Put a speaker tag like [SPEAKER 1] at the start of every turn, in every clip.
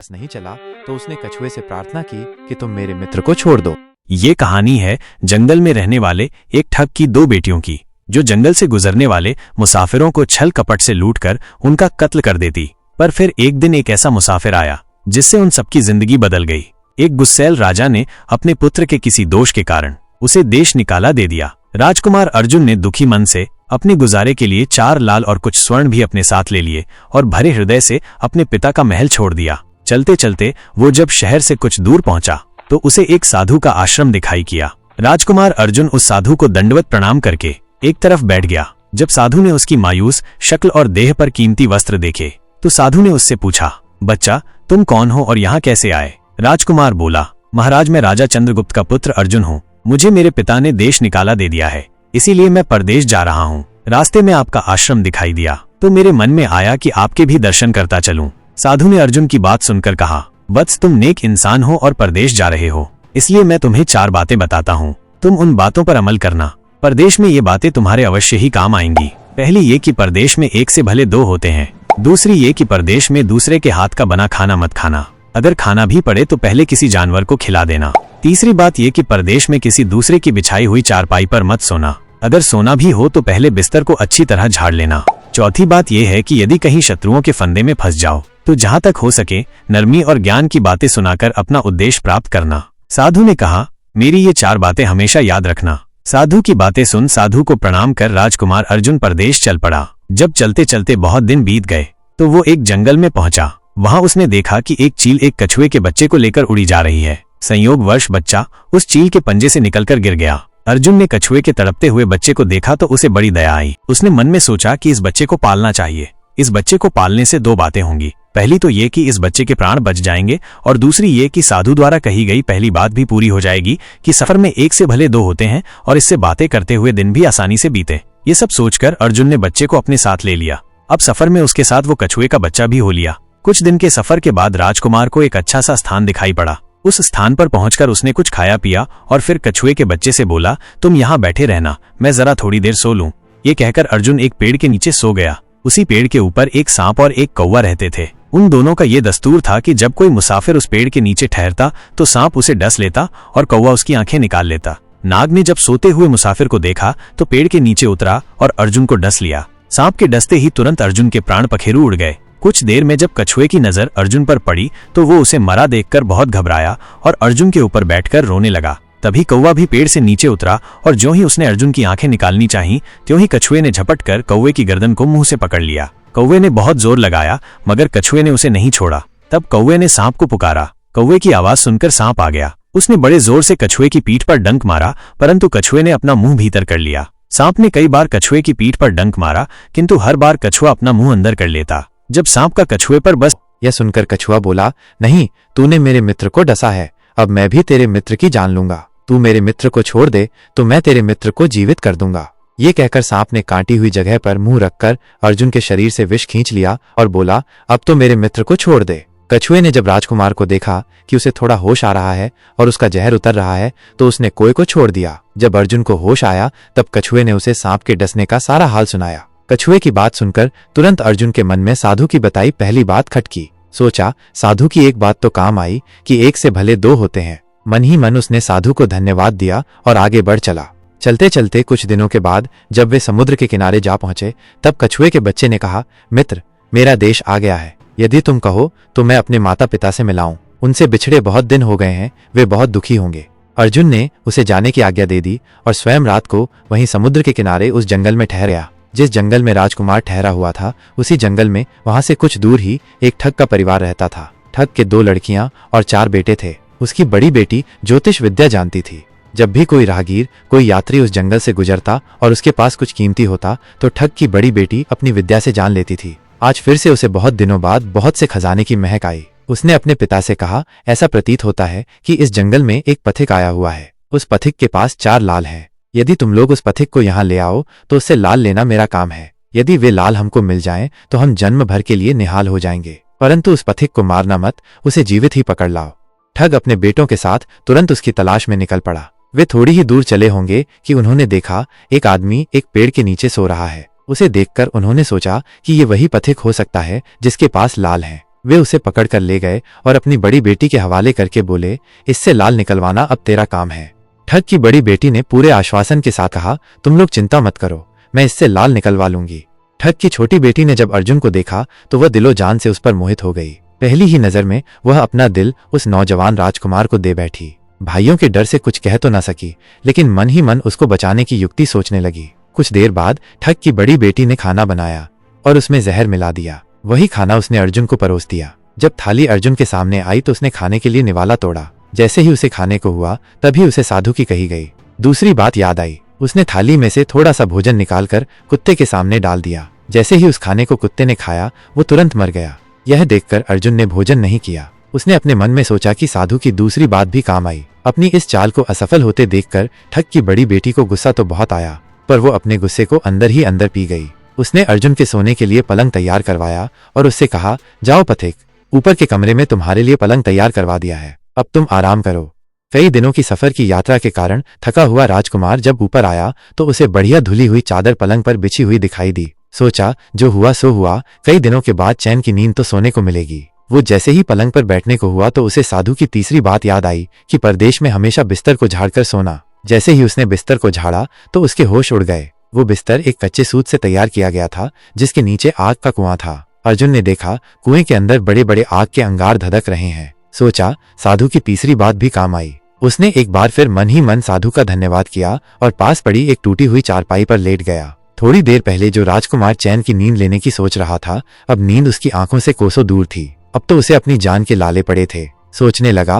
[SPEAKER 1] नहीं चला तो उसने कछुए से प्रार्थना की कि तुम मेरे मित्र को छोड़ दो।
[SPEAKER 2] ये कहानी है जंगल में रहने वाले एक ठग की दो बेटियों की, जो जंगल से गुजरने वाले मुसाफिरों को छल कपट से लूटकर उनका कत्ल कर देती। पर फिर एक दिन एक ऐसा मुसाफिर आया जिससे उन सबकी जिंदगी बदल गई। एक गुस्सैल राजा ने अपने पुत्र के किसी दोष के कारण उसे देश निकाला दे दिया। राजकुमार अर्जुन ने दुखी मन से अपने गुजारे के लिए 4 लाल और कुछ स्वर्ण भी अपने साथ ले लिए और भरे हृदय से अपने पिता का महल छोड़ दिया। चलते चलते वो जब शहर से कुछ दूर पहुंचा तो उसे एक साधु का आश्रम दिखाई किया। राजकुमार अर्जुन उस साधु को दंडवत प्रणाम करके एक तरफ बैठ गया। जब साधु ने उसकी मायूस शक्ल और देह पर कीमती वस्त्र देखे तो साधु ने उससे पूछा, बच्चा तुम कौन हो और यहाँ कैसे आए? राजकुमार बोला, महाराज मैं राजा चंद्रगुप्त का पुत्र अर्जुन हूँ। मुझे मेरे पिता ने देश निकाला दे दिया है, इसीलिए मैं परदेश जा रहा हूँ। रास्ते में आपका आश्रम दिखाई दिया तो मेरे मन में आया कि आपके भी दर्शन करता चलूं। साधु ने अर्जुन की बात सुनकर कहा, वत्स तुम नेक इंसान हो और परदेश जा रहे हो, इसलिए मैं तुम्हें 4 बातें बताता हूँ। तुम उन बातों पर अमल करना। परदेश में ये बातें तुम्हारे अवश्य ही काम आएंगी। पहली ये कि परदेश में एक से भले 2 होते हैं। दूसरी ये कि परदेश में दूसरे के हाथ का बना खाना मत खाना। अगर खाना भी पड़े तो पहले किसी जानवर को खिला देना। तीसरी बात ये कि परदेश में किसी दूसरे की बिछाई हुई चारपाई पर मत सोना। अगर सोना भी हो तो पहले बिस्तर को अच्छी तरह झाड़ लेना। चौथी बात यह है कि यदि कहीं शत्रुओं के फंदे में फंस जाओ तो जहां तक हो सके नरमी और ज्ञान की बातें सुनाकर अपना उद्देश्य प्राप्त करना। साधु ने कहा, मेरी ये 4 बातें हमेशा याद रखना। साधु की बातें सुन साधु को प्रणाम कर राजकुमार अर्जुन परदेश चल पड़ा। जब चलते चलते बहुत दिन बीत गए तो वो एक जंगल में पहुंचा। वहां उसने देखा कि एक चील एक कछुए के बच्चे को लेकर उड़ी जा रही है। संयोगवश बच्चा उस चील के पंजे से निकलकर गिर गया। अर्जुन ने कछुए के तड़पते हुए बच्चे को देखा तो उसे बड़ी दया आई। उसने मन में सोचा कि इस बच्चे को पालना चाहिए। इस बच्चे को पालने से 2 बातें होंगी। पहली तो ये कि इस बच्चे के प्राण बच जाएंगे और दूसरी ये कि साधु द्वारा कही गई पहली बात भी पूरी हो जाएगी कि सफर में एक से भले 2 होते हैं और इससे बातें करते हुए दिन भी आसानी से बीते। ये सब सोचकर अर्जुन ने बच्चे को अपने साथ ले लिया। अब सफर में उसके साथ वो कछुए का बच्चा भी हो लिया। कुछ दिन के सफर के बाद राजकुमार को एक अच्छा सा स्थान दिखाई पड़ा। उस स्थान पर पहुंचकर उसने कुछ खाया पिया और फिर कछुए के बच्चे से बोला, तुम यहाँ बैठे रहना, मैं जरा थोड़ी देर सो लूं। ये कहकर अर्जुन एक पेड़ के नीचे सो गया। उसी पेड़ के ऊपर एक सांप और एक कौवा रहते थे। उन दोनों का ये दस्तूर था कि जब कोई मुसाफिर उस पेड़ के नीचे ठहरता तो सांप उसे डस लेता और कौवा उसकी आंखें निकाल लेता। नाग ने जब सोते हुए मुसाफिर को देखा तो पेड़ के नीचे उतरा और अर्जुन को डस लिया। सांप के डसते ही तुरंत अर्जुन के प्राण पखेरु उड़ गए। कुछ देर में जब कछुए की नजर अर्जुन पर पड़ी तो वो उसे मरा देखकर बहुत घबराया और अर्जुन के ऊपर बैठकर रोने लगा। तभी कौवा भी पेड़ से नीचे उतरा और जो ही उसने अर्जुन की आंखें निकालनी चाही त्यों ही कछुए ने झपट कर कौवे की गर्दन को मुंह से पकड़ लिया। कौवे ने बहुत जोर लगाया मगर कछुए ने उसे नहीं छोड़ा। तब कौवे ने सांप को पुकारा। कौवे की आवाज सुनकर सांप आ गया। उसने बड़े जोर से कछुए की पीठ पर डंक मारा परंतु कछुए ने अपना मुंह भीतर कर लिया। सांप ने कई बार कछुए की पीठ पर डंक मारा किंतु हर बार कछुआ अपना मुंह अंदर कर लेता। जब सांप का कछुए पर बस
[SPEAKER 1] यह सुनकर कछुआ बोला, नहीं, तूने मेरे मित्र को डसा है, अब मैं भी तेरे मित्र की जान लूंगा। तू मेरे मित्र को छोड़ दे तो मैं तेरे मित्र को जीवित कर दूंगा। ये कहकर सांप ने काटी हुई जगह पर मुंह रखकर अर्जुन के शरीर से विष खींच लिया और बोला, अब तो मेरे मित्र को छोड़ दे। कछुए ने जब राजकुमार को देखा कि उसे थोड़ा होश आ रहा है और उसका जहर उतर रहा है तो उसने कोय को छोड़ दिया। जब अर्जुन को होश आया तब कछुए ने उसे सांप के डसने का सारा हाल सुनाया। कछुए की बात सुनकर तुरंत अर्जुन के मन में साधु की बताई पहली बात खटकी। सोचा, साधु की एक बात तो काम आई कि एक से भले 2 होते हैं। मन ही मन उसने साधु को धन्यवाद दिया और आगे बढ़ चला। चलते चलते कुछ दिनों के बाद जब वे समुद्र के किनारे जा पहुंचे तब कछुए के बच्चे ने कहा, मित्र, मेरा देश आ गया है। यदि तुम कहो तो मैं अपने माता पिता से मिलाऊं। उनसे बिछड़े बहुत दिन हो गए हैं, वे बहुत दुखी होंगे। अर्जुन ने उसे जाने की आज्ञा दे दी और स्वयं रात को वहीं समुद्र के किनारे उस जंगल में ठहरा। जिस जंगल में राजकुमार ठहरा हुआ था उसी जंगल में वहां से कुछ दूर ही एक ठग का परिवार रहता था। ठग के 2 लड़कियां और 4 बेटे थे। उसकी बड़ी बेटी ज्योतिष विद्या जानती थी। जब भी कोई राहगीर, कोई यात्री उस जंगल से गुजरता और उसके पास कुछ कीमती होता तो ठग की बड़ी बेटी अपनी विद्या से जान लेती थी। आज फिर से उसे बहुत दिनों बाद बहुत से खजाने की महक आई। उसने अपने पिता से कहा, ऐसा प्रतीत होता है कि इस जंगल में एक पथिक आया हुआ है। उस पथिक के पास 4 लाल हैं। यदि तुम लोग उस पथिक को यहाँ ले आओ तो उससे लाल लेना मेरा काम है। यदि वे लाल हमको मिल जाएं तो हम जन्म भर के लिए निहाल हो जाएंगे, परंतु उस पथिक को मारना मत, उसे जीवित ही पकड़ लाओ। ठग अपने बेटों के साथ तुरंत उसकी तलाश में निकल पड़ा। वे थोड़ी ही दूर चले होंगे कि उन्होंने देखा एक आदमी एक पेड़ के नीचे सो रहा है। उसे देखकर उन्होंने सोचा कि ये वही पथिक हो सकता है जिसके पास लाल हैं। वे उसे पकड़कर ले गए और अपनी बड़ी बेटी के हवाले करके बोले, इससे लाल निकलवाना अब तेरा काम है। ठग की बड़ी बेटी ने पूरे आश्वासन के साथ कहा, तुम लोग चिंता मत करो, मैं इससे लाल निकलवा लूंगी। ठग की छोटी बेटी ने जब अर्जुन को देखा तो वह दिलो जान से उस पर मोहित हो गई। पहली ही नजर में वह अपना दिल उस नौजवान राजकुमार को दे बैठी। भाइयों के डर से कुछ कह तो न सकी, लेकिन मन ही मन उसको बचाने की युक्ति सोचने लगी। कुछ देर बाद ठग की बड़ी बेटी ने खाना बनाया और उसमें जहर मिला दिया। वही खाना उसने अर्जुन को परोस दिया। जब थाली अर्जुन के सामने आई तो उसने खाने के लिए निवाला तोड़ा। जैसे ही उसे खाने को हुआ तभी उसे साधु की कही गई दूसरी बात याद आई। उसने थाली में से थोड़ा सा भोजन निकालकर कुत्ते के सामने डाल दिया। जैसे ही उस खाने को कुत्ते ने खाया वो तुरंत मर गया। यह देखकर अर्जुन ने भोजन नहीं किया। उसने अपने मन में सोचा कि साधु की दूसरी बात भी काम आई। अपनी इस चाल को असफल होते देखकर ठग की बड़ी बेटी को गुस्सा तो बहुत आया, पर वो अपने गुस्से को अंदर ही अंदर पी गई। उसने अर्जुन के सोने के लिए पलंग तैयार करवाया और उससे कहा, जाओ पथिक, ऊपर के कमरे में तुम्हारे लिए पलंग तैयार करवा दिया है, अब तुम आराम करो। कई दिनों की सफर की यात्रा के कारण थका हुआ राजकुमार जब ऊपर आया तो उसे बढ़िया धुली हुई चादर पलंग पर बिछी हुई दिखाई दी। सोचा, जो हुआ सो हुआ, कई दिनों के बाद चैन की नींद तो सोने को मिलेगी। वो जैसे ही पलंग पर बैठने को हुआ तो उसे साधु की तीसरी बात याद आई कि परदेश में हमेशा बिस्तर को झाड़कर सोना। जैसे ही उसने बिस्तर को झाड़ा तो उसके होश उड़ गए। वो बिस्तर एक कच्चे सूत से तैयार किया गया था जिसके नीचे आग का कुआं था। अर्जुन ने देखा कुएं के अंदर बड़े बड़े आग के अंगार धधक रहे हैं। सोचा, साधु की तीसरी बात भी काम आई। उसने एक बार फिर मन ही मन साधु का धन्यवाद किया और पास पड़ी एक टूटी हुई चारपाई पर लेट गया। थोड़ी देर पहले जो राजकुमार चैन की नींद लेने की सोच रहा था, अब नींद उसकी आंखों से कोसों दूर थी। अब तो उसे अपनी जान के लाले पड़े थे। सोचने लगा,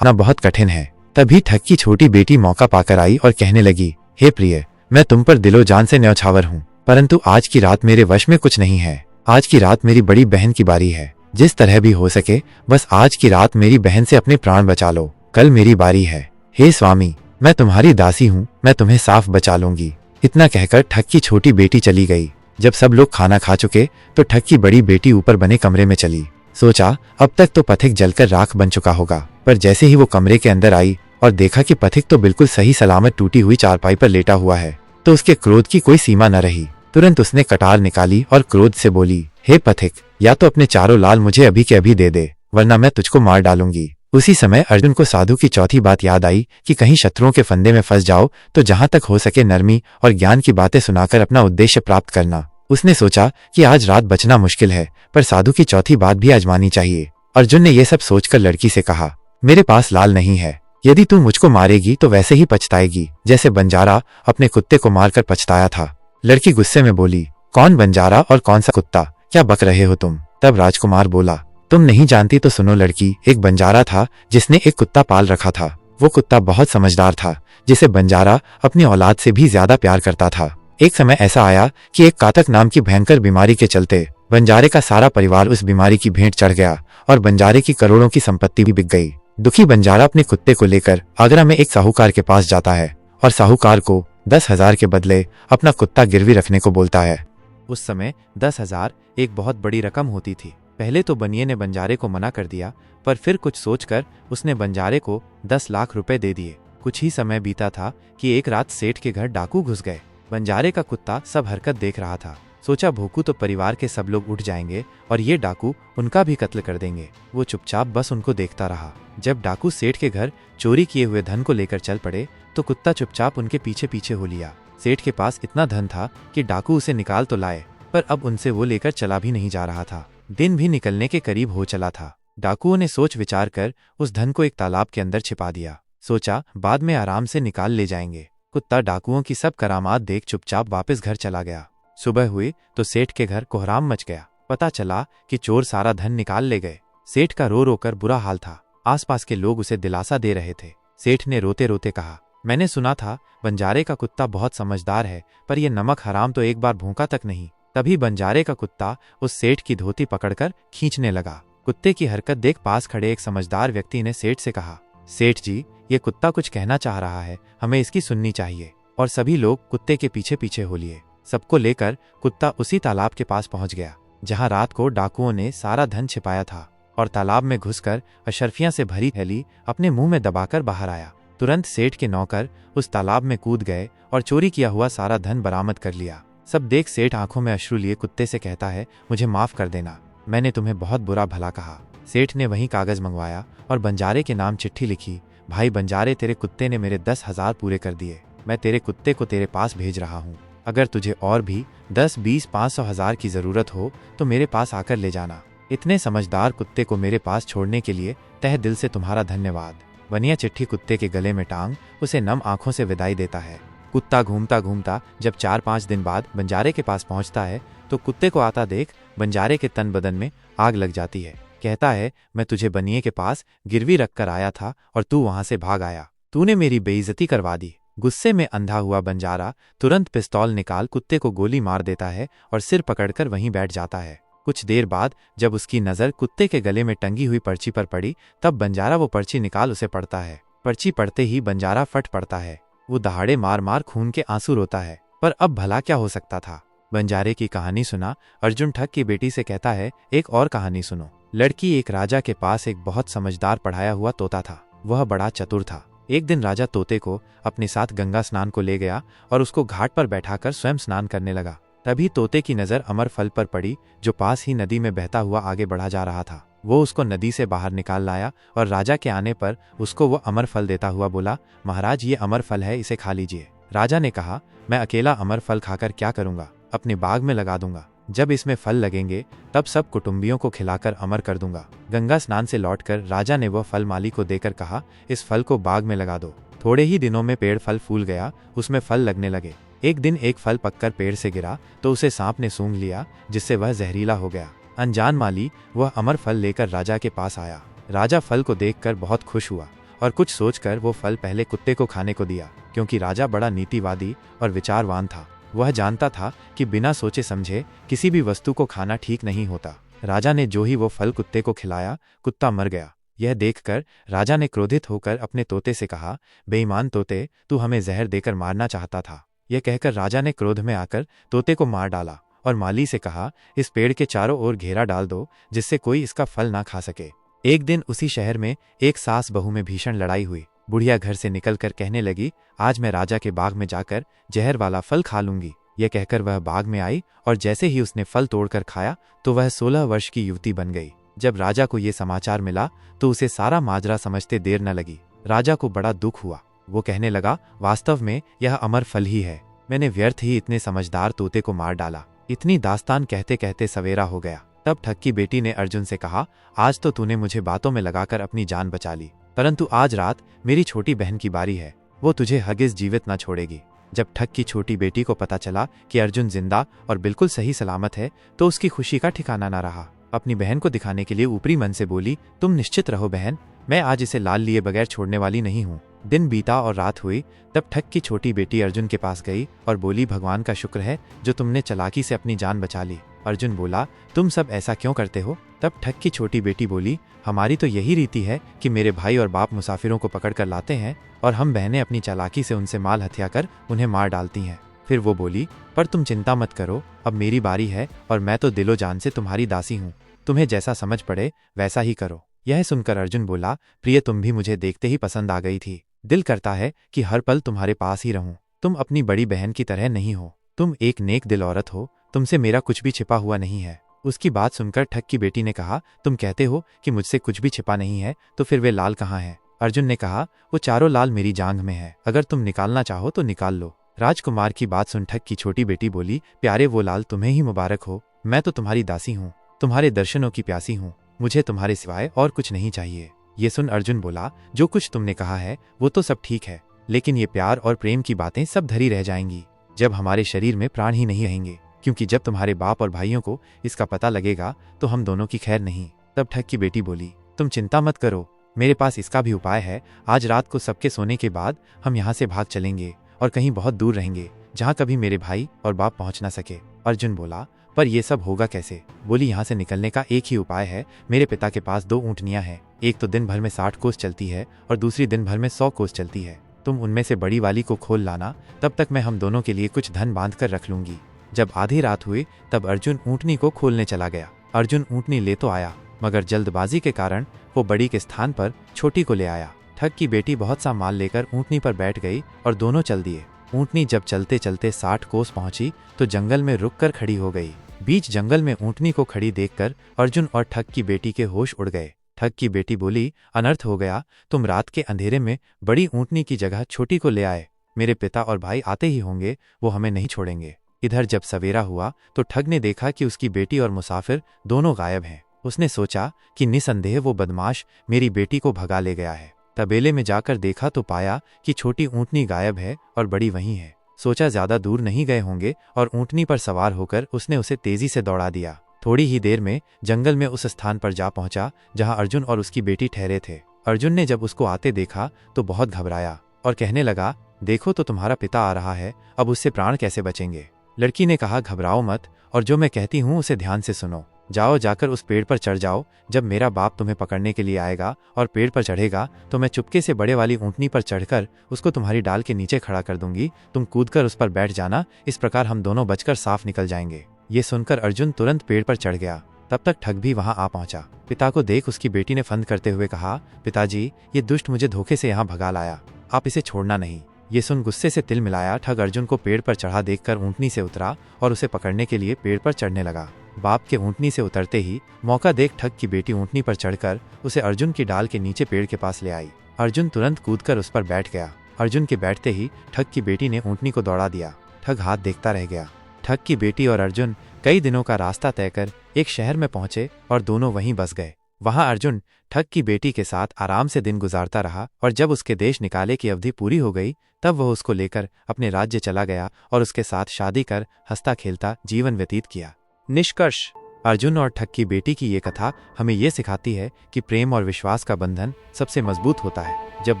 [SPEAKER 1] आना बहुत कठिन है। तभी ठग की छोटी बेटी मौका पाकर आई और कहने लगी, हे प्रिय, मैं तुम पर दिलो जान से न्यौछावर हूँ, परंतु आज की रात मेरे वश में कुछ नहीं है। आज की रात मेरी बड़ी बहन की बारी है। जिस तरह भी हो सके बस आज की रात मेरी बहन से अपने प्राण बचा लो। कल मेरी बारी है। हे स्वामी, मैं तुम्हारी दासी हूँ, मैं तुम्हें साफ बचा लूंगी। इतना कहकर ठग की छोटी बेटी चली गई। जब सब लोग खाना खा चुके तो ठग की बड़ी बेटी ऊपर बने कमरे में चली। सोचा, अब तक तो पथिक जलकर राख बन चुका होगा, पर जैसे ही वो कमरे के अंदर आई और देखा कि पथिक तो बिल्कुल सही सलामत टूटी हुई चारपाई पर लेटा हुआ है, तो उसके क्रोध की कोई सीमा न रही। तुरंत उसने कटार निकाली और क्रोध से बोली, हे पथिक, या तो अपने चारों लाल मुझे अभी के अभी दे दे, वरना मैं तुझको मार डालूंगी। उसी समय अर्जुन को साधु की चौथी बात याद आई कि कहीं शत्रुओं के फंदे में फंस जाओ तो जहां तक हो सके नरमी और ज्ञान की बातें सुनाकर अपना उद्देश्य प्राप्त करना। उसने सोचा कि आज रात बचना मुश्किल है, पर साधु की चौथी बात भी आजमानी चाहिए। अर्जुन ने यह सब सोचकर लड़की से कहा, मेरे पास लाल नहीं है, यदि तू मुझको मारेगी तो वैसे ही पछताएगी जैसे बंजारा अपने कुत्ते को मारकर पछताया था। लड़की गुस्से में बोली, कौन बंजारा और कौन सा कुत्ता, क्या बक रहे हो तुम? तब राजकुमार बोला, तुम नहीं जानती तो सुनो लड़की, एक बंजारा था जिसने एक कुत्ता पाल रखा था। वो कुत्ता बहुत समझदार था, जिसे बंजारा अपनी औलाद से भी ज्यादा प्यार करता था। एक समय ऐसा आया कि एक कातक नाम की भयंकर बीमारी के चलते बंजारे का सारा परिवार उस बीमारी की भेंट चढ़ गया और बंजारे की करोड़ों की संपत्ति भी बिक गई। दुखी बंजारा अपने कुत्ते को लेकर आगरा में एक साहूकार के पास जाता है और साहूकार को 10,000 के बदले अपना कुत्ता गिरवी रखने को बोलता है। उस समय 10,000 एक बहुत बड़ी रकम होती थी। पहले तो बनिए ने बंजारे को मना कर दिया, पर फिर कुछ सोचकर उसने बंजारे को 10 लाख रुपए दे दिए। कुछ ही समय बीता था कि एक रात सेठ के घर डाकू घुस गए। बंजारे का कुत्ता सब हरकत देख रहा था। सोचा, भूखू तो परिवार के सब लोग उठ जाएंगे और ये डाकू उनका भी कत्ल कर देंगे। वो चुपचाप बस उनको देखता रहा। जब डाकू सेठ के घर चोरी किए हुए धन को लेकर चल पड़े तो कुत्ता चुपचाप उनके पीछे पीछे हो लिया। सेठ के पास इतना धन था कि डाकू उसे निकाल तो लाए, पर अब उनसे वो लेकर चला भी नहीं जा रहा था। दिन भी निकलने के करीब हो चला था। डाकुओं ने सोच विचार कर उस धन को एक तालाब के अंदर छिपा दिया। सोचा, बाद में आराम से निकाल ले जाएंगे। कुत्ता डाकुओं की सब करामात देख चुपचाप वापस घर चला गया। सुबह हुई तो सेठ के घर कोहराम मच गया। पता चला कि चोर सारा धन निकाल ले गए। सेठ का रो रो कर बुरा हाल था। आसपास के लोग उसे दिलासा दे रहे थे। सेठ ने रोते रोते कहा, मैंने सुना था बंजारे का कुत्ता बहुत समझदार है, पर यह नमक हराम तो एक बार भूखा तक नहीं। तभी बंजारे का कुत्ता उस सेठ की धोती पकड़कर खींचने लगा। कुत्ते की हरकत देख पास खड़े एक समझदार व्यक्ति ने सेठ से कहा, सेठ जी, ये कुत्ता कुछ कहना चाह रहा है, हमें इसकी सुननी चाहिए। और सभी लोग कुत्ते के पीछे पीछे हो लिए। सबको लेकर कुत्ता उसी तालाब के पास पहुंच गया जहां रात को डाकुओं ने सारा धन छिपाया था, और तालाब में घुसकर अशर्फियां से भरी थैली अपने मुंह में दबाकर बाहर आया। तुरंत सेठ के नौकर उस तालाब में कूद गए और चोरी किया हुआ सारा धन बरामद कर लिया। सब देख सेठ आंखों में अश्रु लिए कुत्ते से कहता है, मुझे माफ कर देना, मैंने तुम्हें बहुत बुरा भला कहा। सेठ ने वहीं कागज मंगवाया और बंजारे के नाम चिट्ठी लिखी। भाई बंजारे, तेरे कुत्ते ने मेरे 10,000 पूरे कर दिए। मैं तेरे कुत्ते को तेरे पास भेज रहा हूँ। अगर तुझे और भी 10, 20, 500 हजार की जरूरत हो तो मेरे पास आकर ले जाना। इतने समझदार कुत्ते को मेरे पास छोड़ने के लिए तहे दिल से तुम्हारा धन्यवाद। बनिया चिट्ठी कुत्ते के गले में टांग उसे नम आंखों से विदाई देता है। कुत्ता घूमता घूमता जब 4-5 दिन बाद बंजारे के पास पहुंचता है तो कुत्ते को आता देख बंजारे के तन बदन में आग लग जाती है। कहता है, मैं तुझे बनिए के पास गिरवी रख कर आया था और तू वहां से भाग आया। तूने मेरी बेइज्जती करवा दी। गुस्से में अंधा हुआ बंजारा तुरंत पिस्तौल निकाल कुत्ते को गोली मार देता है और सिर पकड़कर वहीं बैठ जाता है। कुछ देर बाद जब उसकी नजर कुत्ते के गले में टंगी हुई पर्ची पर पड़ी तब बंजारा वो पर्ची निकाल उसे पढ़ता है। पर्ची पढ़ते ही बंजारा फट पड़ता है। वो दहाड़े मार मार खून के आंसू रोता है। पर अब भला क्या हो सकता था। बंजारे की कहानी सुना अर्जुन ठग की बेटी से कहता है, एक और कहानी सुनो। लड़की, एक राजा के पास एक बहुत समझदार पढ़ाया हुआ तोता था। वह बड़ा चतुर था। एक दिन राजा तोते को अपने साथ गंगा स्नान को ले गया और उसको घाट पर बैठाकर स्वयं स्नान करने लगा। तभी तोते की नजर अमर फल पर पड़ी जो पास ही नदी में बहता हुआ आगे बढ़ा जा रहा था। वो उसको नदी से बाहर निकाल लाया और राजा के आने पर उसको वो अमर फल देता हुआ बोला, महाराज, ये अमर फल है, इसे खा लीजिए। राजा ने कहा, मैं अकेला अमर फल खाकर क्या करूंगा, अपने बाग में लगा दूंगा। जब इसमें फल लगेंगे तब सब कुटुंबियों को खिलाकर अमर कर दूंगा। गंगा स्नान से लौटकर राजा ने वह फल माली को देकर कहा, इस फल को बाग में लगा दो। थोड़े ही दिनों में पेड़ फल फूल गया, उसमें फल लगने लगे। एक दिन एक फल पककर पेड़ से गिरा तो उसे सांप ने सूंघ लिया, जिससे वह जहरीला हो गया। अनजान माली वह अमर फल लेकर राजा के पास आया। राजा फल को देखकर बहुत खुश हुआ और कुछ सोचकर वो फल पहले कुत्ते को खाने को दिया, क्योंकि राजा बड़ा नीतिवादी और विचारवान था। वह जानता था कि बिना सोचे समझे किसी भी वस्तु को खाना ठीक नहीं होता। राजा ने जो ही वो फल कुत्ते को खिलाया, कुत्ता मर गया। यह देखकर राजा ने क्रोधित होकर अपने तोते से कहा, बेईमान तोते, तू हमें जहर देकर मारना चाहता था। यह कहकर राजा ने क्रोध में आकर तोते को मार डाला और माली से कहा, इस पेड़ के चारों ओर घेरा डाल दो, जिससे कोई इसका फल ना खा सके। एक दिन उसी शहर में एक सास बहू में भीषण लड़ाई हुई। बुढ़िया घर से निकलकर कहने लगी, आज मैं राजा के बाग में जाकर जहर वाला फल खा लूंगी। यह कहकर वह बाग में आई और जैसे ही उसने फल तोड़कर खाया तो वह 16 वर्ष की युवती बन गई। जब राजा को ये समाचार मिला तो उसे सारा माजरा समझते देर न लगी। राजा को बड़ा दुख हुआ। वो कहने लगा, वास्तव में यह अमर फल ही है। मैंने व्यर्थ ही इतने समझदार तोते को मार डाला। इतनी दास्तान कहते कहते सवेरा हो गया। तब ठग की बेटी ने अर्जुन से कहा, आज तो तूने मुझे बातों में लगाकर अपनी जान बचा ली, परंतु आज रात मेरी छोटी बहन की बारी है। वो तुझे हरगिज जीवित न छोड़ेगी। जब ठग की छोटी बेटी को पता चला कि अर्जुन जिंदा और बिल्कुल सही सलामत है तो उसकी खुशी का ठिकाना न रहा। अपनी बहन को दिखाने के लिए ऊपरी मन से बोली, तुम निश्चित रहो बहन, मैं आज इसे लाल लिए बगैर छोड़ने वाली नहीं हूँ। दिन बीता और रात हुई। तब ठग की छोटी बेटी अर्जुन के पास गई और बोली, भगवान का शुक्र है जो तुमने चालाकी से अपनी जान बचा ली। अर्जुन बोला, तुम सब ऐसा क्यों करते हो? तब ठग की छोटी बेटी बोली, हमारी तो यही रीति है कि मेरे भाई और बाप मुसाफिरों को पकड़ कर लाते हैं और हम बहनें अपनी चालाकी से उनसे माल हथिया कर उन्हें मार डालती हैं। फिर वो बोली, पर तुम चिंता मत करो, अब मेरी बारी है और मैं तो दिलो जान से तुम्हारी दासी हूँ। तुम्हें जैसा समझ पड़े वैसा ही करो। यह सुनकर अर्जुन बोला, प्रिय, तुम भी मुझे देखते ही पसंद आ गई थी। दिल करता है कि हर पल तुम्हारे पास ही रहूं। तुम अपनी बड़ी बहन की तरह नहीं हो। तुम एक नेक दिल औरत हो। तुमसे मेरा कुछ भी छिपा हुआ नहीं है। उसकी बात सुनकर ठग की बेटी ने कहा, तुम कहते हो कि मुझसे कुछ भी छिपा नहीं है, तो फिर वे लाल कहाँ हैं? अर्जुन ने कहा, वो चारों लाल मेरी जांघ में है। अगर तुम निकालना चाहो तो निकाल लो। राजकुमार की बात सुन ठग की छोटी बेटी बोली, प्यारे, वो लाल तुम्हें ही मुबारक हो। मैं तो तुम्हारी दासी हूँ, तुम्हारे दर्शनों की प्यासी हूँ। मुझे तुम्हारे सिवाय और कुछ नहीं चाहिए। ये सुन अर्जुन बोला, जो कुछ तुमने कहा है वो तो सब ठीक है, लेकिन ये प्यार और प्रेम की बातें सब धरी रह जाएंगी जब हमारे शरीर में प्राण ही नहीं रहेंगे, क्योंकि जब तुम्हारे बाप और भाइयों को इसका पता लगेगा तो हम दोनों की खैर नहीं। तब ठग की बेटी बोली, तुम चिंता मत करो, मेरे पास इसका भी उपाय है। आज रात को सबके सोने के बाद हम यहाँ से भाग चलेंगे और कहीं बहुत दूर रहेंगे जहाँ कभी मेरे भाई और बाप पहुँच ना सके। अर्जुन बोला, पर यह सब होगा कैसे? बोली, यहाँ से निकलने का एक ही उपाय है। मेरे पिता के पास 2 ऊँटनियाँ हैं, एक तो दिन भर में 60 कोस चलती है और दूसरी दिन भर में 100 कोस चलती है। तुम उनमें से बड़ी वाली को खोल लाना, तब तक मैं हम दोनों के लिए कुछ धन बांध कर रख लूंगी। जब आधी रात हुई तब अर्जुन ऊँटनी को खोलने चला गया। अर्जुन ऊँटनी ले तो आया, मगर जल्दबाजी के कारण वो बड़ी के स्थान पर छोटी को ले आया। ठग की बेटी बहुत सा माल लेकर ऊँटनी पर बैठ गई और दोनों चल दिए। ऊँटनी जब चलते चलते 60 कोस पहुंची तो जंगल में रुक कर खड़ी हो गई। बीच जंगल में ऊँटनी को खड़ी देखकर अर्जुन और ठग की बेटी के होश उड़ गए। ठग की बेटी बोली, अनर्थ हो गया, तुम रात के अंधेरे में बड़ी ऊँटनी की जगह छोटी को ले आए। मेरे पिता और भाई आते ही होंगे, वो हमें नहीं छोड़ेंगे। इधर जब सवेरा हुआ तो ठग ने देखा कि उसकी बेटी और मुसाफिर दोनों गायब हैं। उसने सोचा कि निसंदेह वो बदमाश मेरी बेटी को भगा ले गया है। तबेले में जाकर देखा तो पाया कि छोटी ऊँटनी गायब है और बड़ी वहीं है। सोचा ज्यादा दूर नहीं गए होंगे और ऊँटनी पर सवार होकर उसने उसे तेजी से दौड़ा दिया। थोड़ी ही देर में जंगल में उस स्थान पर जा पहुंचा जहां अर्जुन और उसकी बेटी ठहरे थे। अर्जुन ने जब उसको आते देखा तो बहुत घबराया और कहने लगा, देखो तो तुम्हारा पिता आ रहा है, अब उससे प्राण कैसे बचेंगे। लड़की ने कहा, घबराओ मत और जो मैं कहती हूँ उसे ध्यान से सुनो। जाओ, जाकर उस पेड़ पर चढ़ जाओ। जब मेरा बाप तुम्हें पकड़ने के लिए आएगा और पेड़ पर चढ़ेगा तो मैं चुपके से बड़े वाली ऊँटनी पर चढ़कर उसको तुम्हारी डाल के नीचे खड़ा कर दूंगी। तुम कूदकर उस पर बैठ जाना, इस प्रकार हम दोनों बचकर साफ निकल जाएंगे। ये सुनकर अर्जुन तुरंत पेड़ पर चढ़ गया। तब तक ठग भी वहां आ पहुंचा। पिता को देख उसकी बेटी ने फंद करते हुए कहा, पिताजी, ये दुष्ट मुझे धोखे से यहाँ भगा लाया, आप इसे छोड़ना नहीं। ये सुन गुस्से से तिल मिलाया ठग अर्जुन को पेड़ पर चढ़ा देखकर ऊँटनी से उतरा और उसे पकड़ने के लिए पेड़ पर चढ़ने लगा। बाप के ऊँटनी से उतरते ही मौका देख ठग की बेटी ऊँटनी पर चढ़कर उसे अर्जुन की डाल के नीचे पेड़ के पास ले आई। अर्जुन तुरंत कूदकर उस पर बैठ गया। अर्जुन के बैठते ही ठग की बेटी ने ऊँटनी को दौड़ा दिया। ठग हाथ देखता रह गया। ठग की बेटी और अर्जुन कई दिनों का रास्ता तय कर एक शहर में पहुंचे और दोनों वहीं बस गए। वहां अर्जुन ठग की बेटी के साथ आराम से दिन गुजारता रहा और जब उसके देश निकाले की अवधि पूरी हो गई तब वह उसको लेकर अपने राज्य चला गया और उसके साथ शादी कर हंसता खेलता जीवन व्यतीत किया। निष्कर्ष, अर्जुन और ठग की बेटी की ये कथा हमें ये सिखाती है कि प्रेम और विश्वास का बंधन सबसे मजबूत होता है। जब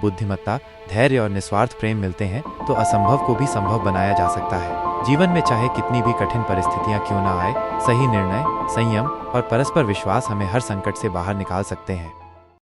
[SPEAKER 1] बुद्धिमत्ता, धैर्य और निस्वार्थ प्रेम मिलते हैं तो असंभव को भी संभव बनाया जा सकता है। जीवन में चाहे कितनी भी कठिन परिस्थितियां क्यों ना आए, सही निर्णय, संयम और परस्पर विश्वास हमें हर संकट से बाहर निकाल सकते हैं।